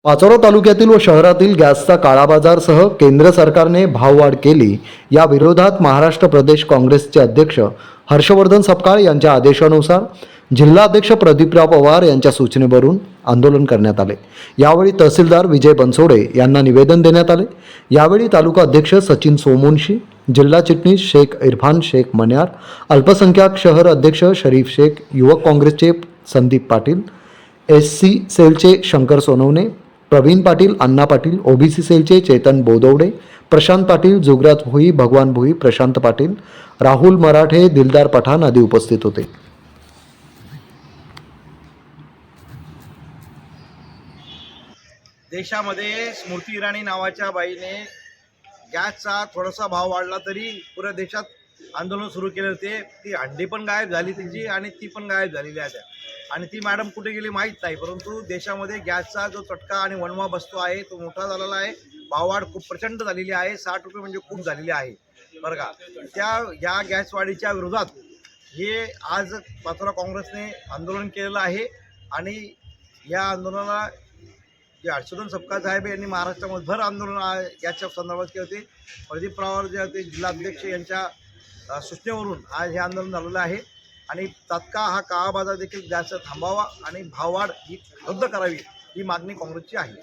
पाचोरा तालुक्यातील व शहरातील गॅसचा काळाबाजारसह केंद्र सरकारने भाववाढ केली या विरोधात महाराष्ट्र प्रदेश काँग्रेसचे अध्यक्ष हर्षवर्धन सपकाळ यांच्या आदेशानुसार जिल्हाध्यक्ष प्रदीपराव पवार यांच्या सूचनेवरून आंदोलन करण्यात आले। यावेळी तहसीलदार विजय बनसोडे यांना निवेदन देण्यात आले। यावेळी तालुका अध्यक्ष सचिन सोमुंशी, जिल्हा चिटणीस शेख इरफान शेख मन्यार, अल्पसंख्याक शहर अध्यक्ष शरीफ शेख, युवक काँग्रेसचे संदीप पाटील, एससी सेलचे शंकर सोनवणे, प्रवीण पाटील, अण्णा पाटील, ओबीसी सेलचे चेतन बोदवडे, प्रशांत पाटील, जुगरात भोई, भगवान भोई, प्रशांत पाटील, राहुल मराठे, दिलदार पठाण आदी उपस्थित होते। देशामध्ये स्मृती इराणी नावाच्या बाईने गॅसचा थोडासा भाव वाढला तरी पुऱ्या देशात आंदोलन सुरू केले होते। ती हंडी पण गायब झाली तिची आणि ती पण गायब झालेली आहे आणि ती मॅडम कुठे गेली माहीत नाही। परंतु देशामध्ये गॅसचा जो चटका आणि वणवा बसतो आहे तो मोठा झालेला आहे। भाववाढ खूप प्रचंड झालेली आहे। 60 रुपये म्हणजे खूप झालेली आहे बरं का। या गॅसवाढीच्या विरोधात हे आज पाचोरा काँग्रेसने आंदोलन केलेलं आहे आणि या आंदोलनाला जे हर्षवर्धन सपकाळ साहेब यांनी महाराष्ट्रामध्ये भर आंदोलन याच्या संदर्भात केले होते। प्रदीप पवार जे होते जिल्हाध्यक्ष यांच्या सूचनेवरून आज हे आंदोलन झालेलं आहे आणि तात्काळ हा काळाबाजार देखील गॅसचा थांबावा आणि भाववाढ ही रद्द करावी ही मागणी काँग्रेसची आहे।